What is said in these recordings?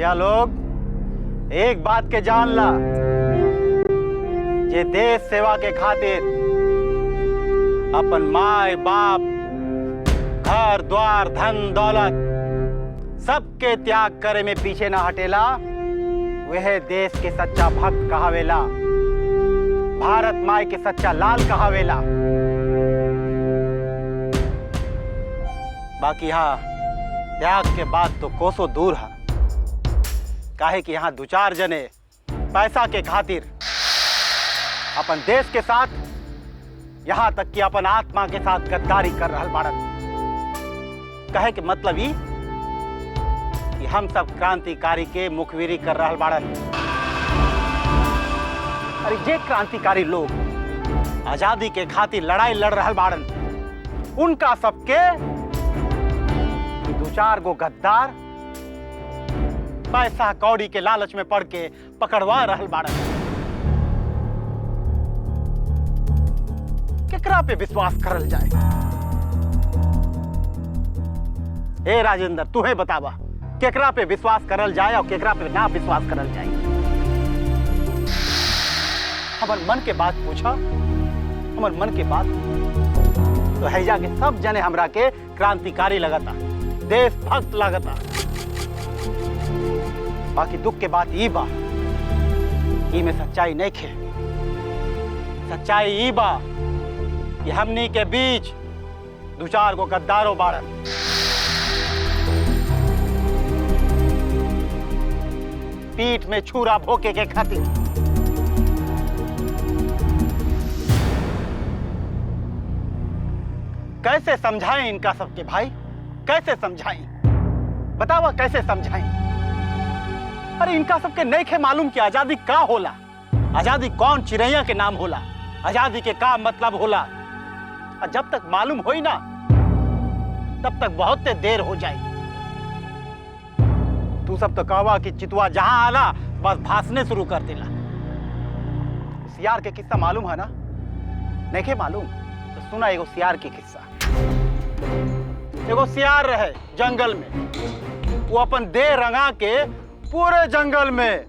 भैया लोग एक बात के जान ला, ये देश सेवा के खातिर अपन माय बाप, घर द्वार, धन दौलत सबके त्याग करे में पीछे ना हटेला, वह देश के सच्चा भक्त कहावेला, भारत माई के सच्चा लाल कहावेला। बाकी हाँ, त्याग के बाद तो कोसों दूर है, काहे कि यहाँ दो चार जने पैसा के खातिर अपन देश के साथ, यहाँ तक कि अपन आत्मा के साथ गद्दारी कर रहल बाड़न। कहे के मतलब ही कि हम सब क्रांतिकारी के मुखबिरी कर रहल बाड़न। अरे जे क्रांतिकारी लोग आजादी के खातिर लड़ाई लड़ रहल बाड़न, उनका सबके दो चार गो गद्दार पैसा कौड़ी के लालच में पड़ के पकड़वा रहल बाड़न। केकरा पे विश्वास करल जाए? ए राजेंद्र, तुहे बतावा, केकरा पे विश्वास करल जाए और केकरा पे ना विश्वास करल जाए? हमर मन के बात पूछा, हमर मन के बात तो हैजा के सब जने हमरा के क्रांतिकारी लगता, देशभक्त लगता। बाकी दुख के बात ई बा, ई में सच्चाई नहीं खे। सच्चाई ई बा कि हमनी के बीच दो चार गो गद्दारों बाड़न। पीठ में छुरा भोके के खातिर। कैसे समझाएं इनका सबके भाई, कैसे समझाएं? बतावा कैसे समझाएं? अरे इनका सबके नहीं खे मालूम कि आजादी का होला, आजादी कौन चिड़ैया के नाम होला, आजादी के का मतलब होला। और जब तक मालूम होई ना, तब तक बहुत देर हो जाए। तू सब तो कहवा कि चितुआ जहां आला बस भाषणे शुरू कर देला। सियार के किस्सा मालूम है ना? नहीं खे मालूम तो सुना एगो सियार के किस्सा। एगो सियार रहे जंगल में, वो अपन देह रंगा के पूरे जंगल में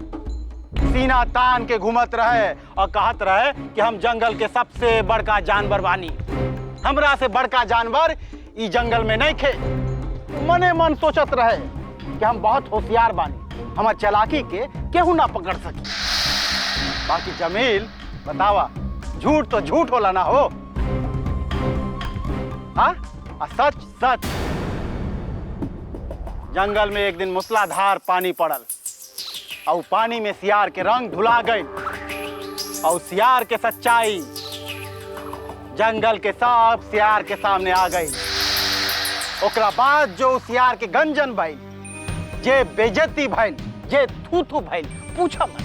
सीना तान के घूमत रहे और कहत रहे कि हम जंगल के सबसे बड़का जानवर बानी, हमरा से बड़का जानवर ई जंगल में नहीं खे। मने मन सोचत रहे कि हम बहुत होशियार बानी, हमार चालाकी के केहू ना पकड़ सकी। बाकी जमील बतावा, झूठ तो झूठ होला ना हो, हाँ? सच सच। जंगल में एक दिन मूसलाधार पानी पड़ल और पानी में सियार के रंग धुला गई और सियार के सच्चाई जंगल के सब सियार के सामने आ गई। ओकरा बाद जो सियार के गंजन भइल, जे बेइज्जती भइल, जे थू भइल, पूछा मत।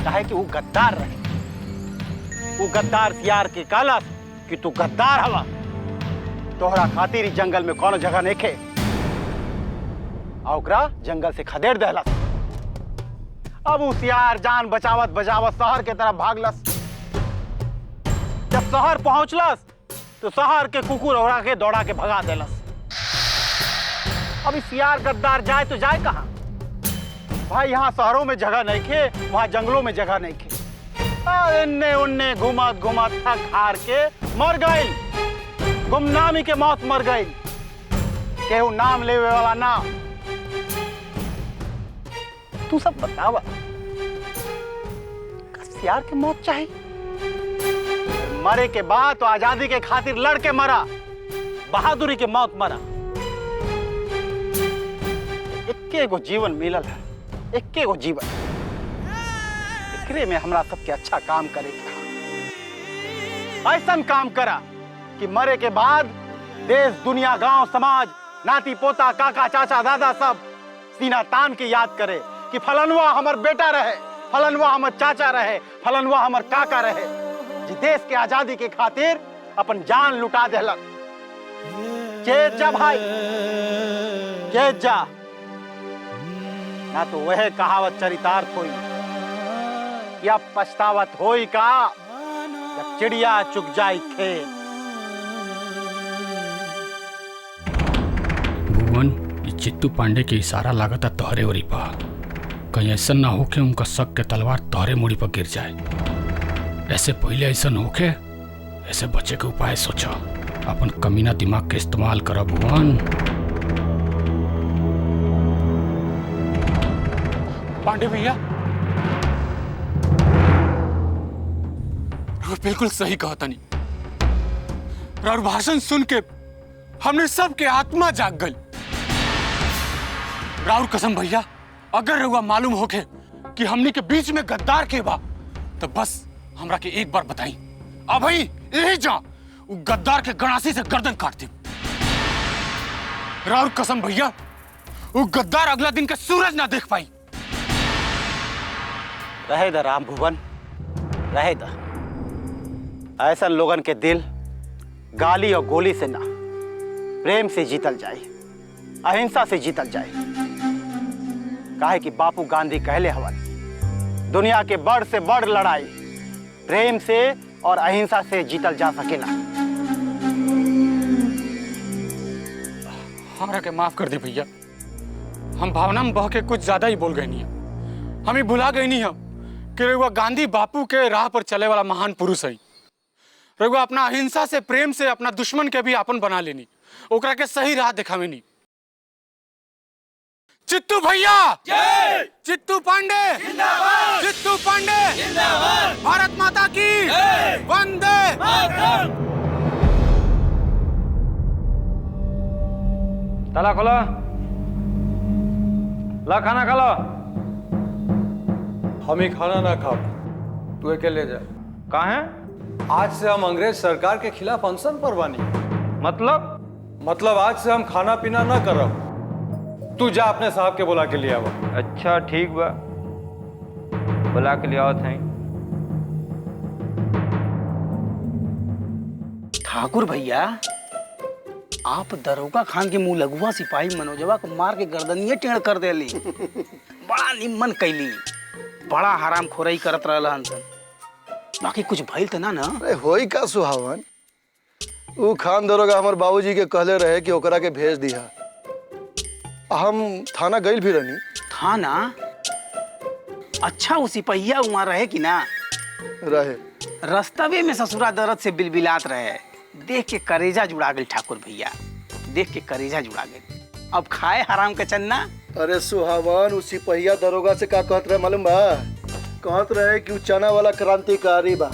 काहे कि वो गद्दार रहे। वो गद्दार सियार के कहलस कि तू गद्दार हवा, तोहरा खातिर ही जंगल में कोनो जगह नहीं खे। ओकरा जंगल से खदेड़ देहलस। अब वो सियार जान बचावत बचावत शहर के तरफ भागलस। जब शहर पहुंचलस तो शहर के कुकुर ओकरा के दौड़ा के भगा देलस। अब सियार गद्दार जाए तो जाए कहां? भाई यहाँ शहरों में जगह नहीं खे, वहां जंगलों में जगह नहीं खे। इन्ने उन्ने घुमत घुमत थक हार के मर गई, गुमनामी के मौत मर गई। केहू नाम लेवे वाला ना। तू सब बतावा, सियार की मौत चाहिए? मरे के बाद तो आजादी के खातिर लड़ के मरा, बहादुरी के मौत मरा। इक्के गो जीवन मिलल है, इक्के गो जीवन। एकरे में हमरा सबके अच्छा काम करे के हा। ऐसा काम करा कि मरे के बाद देश दुनिया गांव समाज नाती पोता काका चाचा दादा सब सीना तान के याद करे कि फलनवा हमर बेटा रहे, फलनवा हमर चाचा रहे, फलनवा हमर काका रहे, जी देश के आजादी के खातिर अपन जान लुटा देलक। चेत जा भाई, चेत जा, ना तो वह कहावत चरितार्थ होई या पछतावत होई का जब चिड़िया चुग जाई खेत। भुवन, ये चित्तू पांडे के इशारा लागता तोहरे ओरी पा। कहीं ऐसा ना हो कि उनका शक के तलवार तोहरे मुड़ी पर गिर जाए। ऐसे पहले ऐसा होके ऐसे बचे के उपाय सोचा। अपन कमीना दिमाग के इस्तेमाल करो भुवन। पांडे भैया, बिल्कुल सही कहा तनी। और भाषण सुन के हमने सबके आत्मा जाग गई। राउर कसम भैया, अगर रहुआ मालूम होके कि हमनी के बीच में गद्दार के बा तो बस हमरा के एक बार बताई। अब भाई यही जा वो गद्दार के गणासी से गर्दन काट दे। राउर कसम भैया, वो गद्दार अगला दिन का सूरज ना देख पाई। रहे दा राम भुवन, रहे दा। ऐसा लोगन के दिल गाली और गोली से ना, प्रेम से जीतल जाए, अहिंसा से जीतल जाए। काहे कि बापू गांधी कहले हवन, दुनिया के बड़ से बड़ लड़ाई प्रेम से और अहिंसा से जीतल जा सकेला। हमरा के माफ कर दे भैया, हम भावना में बह के कुछ ज्यादा ही बोल गए नहीं। हम ही भुला गए नहीं कि रघुआ गांधी बापू के राह पर चले वाला महान पुरुष है। रघुआ अपना अहिंसा से, प्रेम से अपना दुश्मन के भी अपन बना लेनी, ओकरा के सही राह दिखावे नहीं। चित्तू भैया जय, चित्तू पांडे जिंदाबाद, चित्तू पांडे जिंदाबाद, भारत माता की वंदे मातरम। ताला खोलो, ला खाना खा लो। हम ही खाना ना खाओ, तू अकेले जा। कहाँ है? आज से हम अंग्रेज सरकार के खिलाफ अनशन पर बानी। मतलब आज से हम खाना पीना ना करब। तू जा अपने साहब के बुला के लिए आवा। अच्छा ठीक बा, बुला के लिए आओ थे। ठाकुर भैया, आप दरोगा खान के मुंह लगुआ सिपाही मनोजवा को मार के गर्दनिये टेढ़ कर देली। बड़ा निम्न कैली, बड़ा हराम खोरई करत रहलन सन। बाकी कुछ भइल त ना। अरे होई का सुहावन, वो खान दरोगा हमार बाबूजी के कहले रहे कि ओकरा के भेज दिया। हम थाना गइल भी रहनी। थाना? अच्छा, वो सिपहिया वहाँ रहे कि ना रहे? रस्तवे में ससुरा दर्द से बिलबिलात रहे। देख के करेजा जुड़ा गई ठाकुर भैया, देख के करेजा जुड़ा गई। अब खाए हराम के चन्ना। अरे सुहावन, वो सिपहिया दरोगा से का कहत रहे मालूम बा? कहत रहे कि चना वाला क्रांतिकारी बा।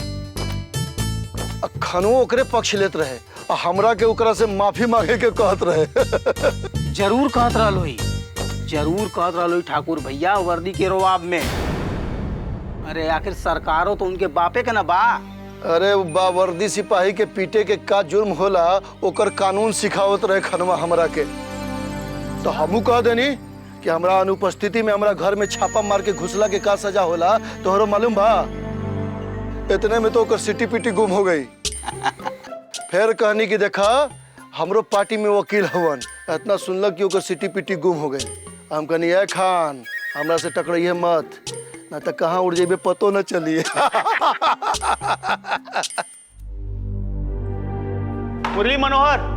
खनवो ओकरे पक्ष लेत रहे, हमरा के ओकरा से माफी मांगे के कहत रहे। जरूर कहत रहलोई, जरूर कहत रहलोई ठाकुर भैया, वर्दी के रोआब में। अरे आखिर सरकारों तो उनके बापे के ना बा। अरे बावर्दी सिपाही के पीटे के का जुर्म होला, ओकर कानून सिखावत रहे खनवा हमरा के। तो हमू कह देनी कि हमरा अनुपस्थिति में हमरा घर में छापा मार के घुसला के का सजा होला, तोहरो मालूम बा? इतने में तो ओकर सिटी पिटी गुम हो गई। फिर कहनी कि देखा हमरो पार्टी में वकील हवन, इतना सुनलक कि ओकर सिटी पिटी गुम हो गई। हम कहनी ए खान, हमरा से टकराइए मत, ना तो कहाँ उड़ जेबे पतो न चलिए। मुरली मनोहर,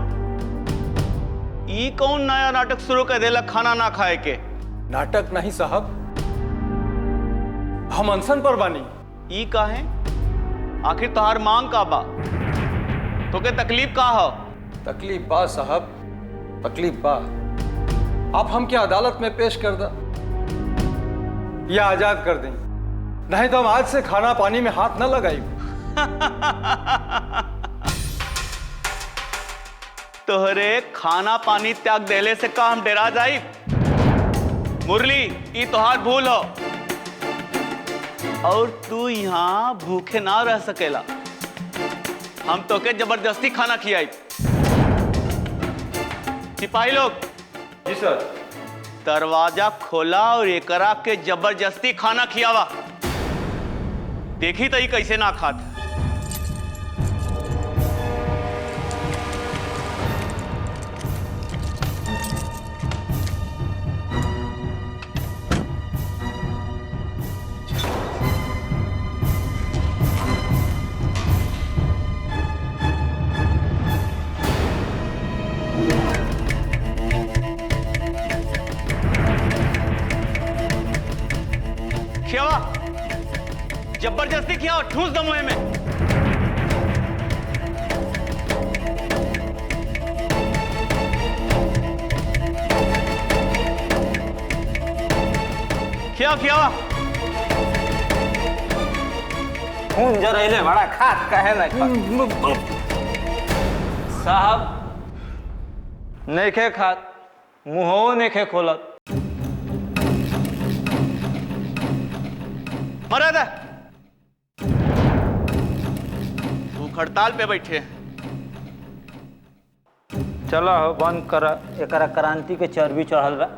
ई कौन नया नाटक शुरू कर देला खाना ना खाए के? नाटक नहीं साहब, हम अनशन पर बानी। ई का है? आखिर तोहार मांग का बा? तो के तकलीफ का हो? तकलीफ बा साहब, तकलीफ बा। आप हम क्या अदालत में पेश कर दा या आजाद कर दें, नहीं तो हम आज से खाना पानी में हाथ न लगाई। तोहरे खाना पानी त्याग देले से का हम डरा जाई? मुरली, ई तोहार भूल हो और तू यहाँ भूखे ना रह सकेला। हम तो के जबरदस्ती खाना खियाई। सिपाही लोग। जी सर। दरवाजा खोला और एकरा के जबरदस्ती खाना खियावा। देखी तो ही कैसे ना खात। किया ठूस दो मुंह में। क्या खून जरैले बड़ा खात कहे ना साहब नइखे खात मुंहो नइखे खोलत। मरद भूख हड़ताल पे बैठे। चलो हो बंद कर, एकरा क्रांति के चर्बी चढ़ल बा।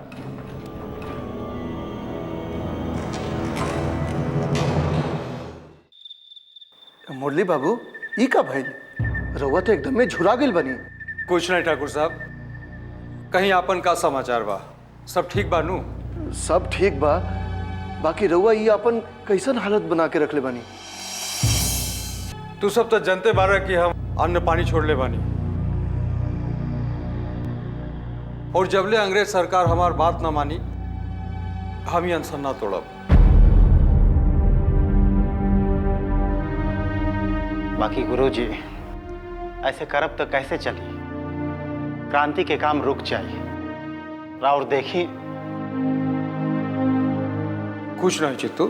मुरली बाबू ई का भइल? रउआ तो एकदम में झुरा गेल बनी। कुछ नहीं ठाकुर साहब, कहीं आपन का समाचार बा? सब ठीक बा नू? सब ठीक बा, बाकी रउआ ई अपन कैसन हालत बना के रखले बानी? तू सब तो जनते बारा कि हम अन्न पानी छोड़ले बानी, और जबले अंग्रेज सरकार हमार बात ना मानी हम ही अनशन ना तोड़ब। बाकी गुरुजी ऐसे करब तो कैसे चली? क्रांति के काम रुक जाए। और देखी कुछ नहीं चित्तू,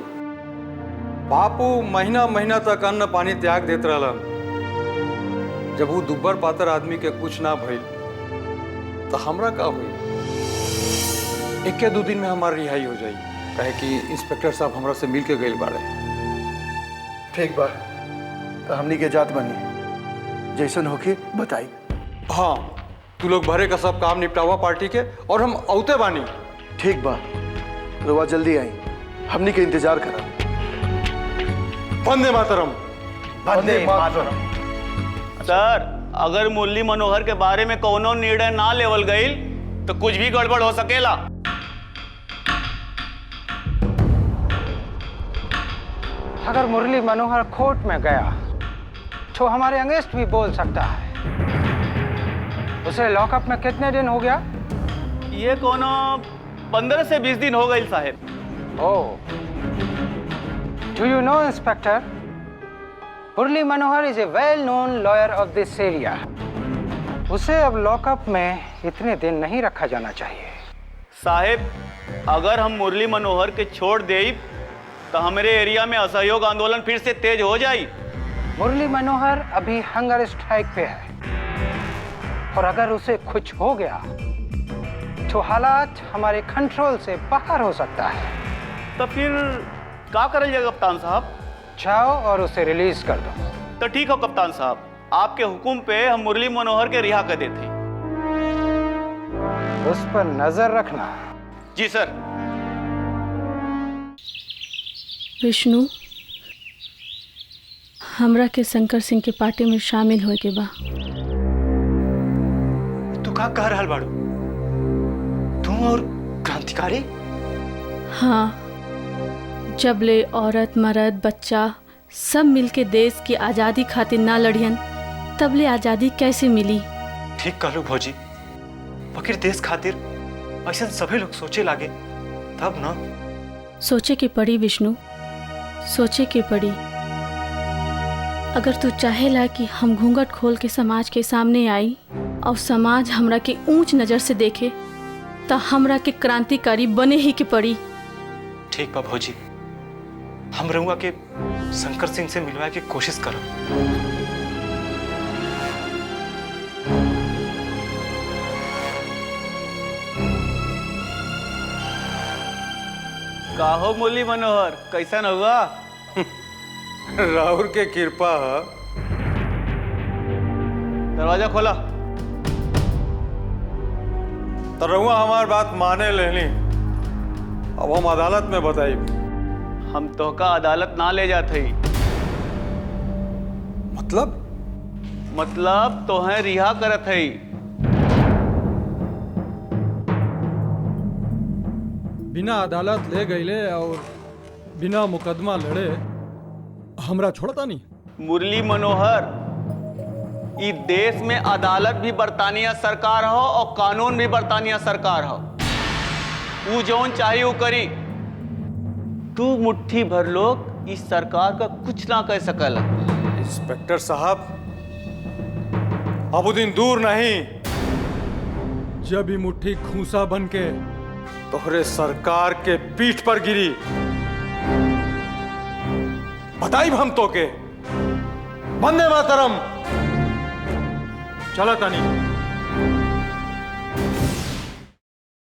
बापू महीना महीना तक अन्न पानी त्याग देते रहलन। जब वो दुब्बर पातर आदमी के कुछ ना भइल तो हमरा का हुई? एक दो दिन में हमारी रिहाई हो जाई, कहे कि इंस्पेक्टर साहब हमरा से मिल के गए बाड़े। ठीक बा, तो हमनी के जात बनी, जैसन होके बताई। हाँ, तू लोग भरे का सब काम निपटावा पार्टी के, और हम औते बानी। ठीक बा, रउआ जल्दी आई, हमनी के इंतजार करा। वंदे मातरम। वंदे मातरम। सर, अगर मुरली मनोहर के बारे में कोनो निर्णय ना लेवल गईल तो कुछ भी गड़बड़ हो सकेला। अगर मुरली मनोहर कोर्ट में गया तो हमारे अगेंस्ट भी बोल सकता है। उसे लॉकअप में कितने दिन हो गया? ये कोनो 15 से 20 दिन हो गई साहब। Oh, do you know inspector, Murali Manohar is a well known lawyer of this area. उसे अब लॉकअप में इतने दिन नहीं रखा जाना चाहिए। साहब, अगर हम मुरली मनोहर के छोड़ दें तो हमारे एरिया में असहयोग आंदोलन फिर से तेज हो जाए। मुरली मनोहर अभी हंगर स्ट्राइक पे है, और अगर उसे कुछ हो गया तो हालात हमारे कंट्रोल से बाहर हो सकता है। तो फिर क्या करल जाएगा कप्तान साहब? जाओ और उसे रिलीज कर दो। तो ठीक हो कप्तान साहब, आपके हुक्म पे हम मुरली मनोहर के रिहा कर देते हैं। उस पर नजर रखना। जी सर। विष्णु, हमरा के शंकर सिंह के पार्टी में शामिल होए के बा। तू का कह रहल बाड़ू? तू और क्रांतिकारी? हाँ, जबले औरत मर्द बच्चा सब मिलके देश की आज़ादी खातिर ना लड़ियन तबले आज़ादी कैसे मिली? ठीक कहलू भौजी, फकीर देश खातिर ऐसा सभी लोग सोचे लागे तब ना। सोचे के पड़ी विष्णु, सोचे के पड़ी। अगर तू चाहेला कि हम घूंघट खोल के समाज के सामने आई और समाज हमरा के ऊंच नज़र से देखे तो हमरा के क्रांतिकारी बने ही के पड़ी। ठीक बा भौजी, हम रहुआ के शंकर सिंह से मिलवाए की कोशिश करो। का हो मुरली मनोहर, कैसन हुआ? राहुल के कृपा है। दरवाजा खोला। तो रहुआ हमार बात माने लेनी, अब हम अदालत में बताई। हम तो का अदालत ना ले जाते ही। मतलब तो है रिहा करत है। बिना अदालत ले गईले और बिना मुकदमा लड़े हमरा छोड़ता नहीं। मुरली मनोहर, इस देश में अदालत भी बरतानिया सरकार हो और कानून भी बरतानिया सरकार हो। वो जौन चाहिए वो करी। तू मुट्ठी भर लोग इस सरकार का कुछ ना कह सकल। इंस्पेक्टर साहब, अब वो दिन दूर नहीं जब ये मुट्ठी खूंसा बन के तोहरे सरकार के पीठ पर गिरी। बताई हम तो के। वंदे मातरम। चलो तनी।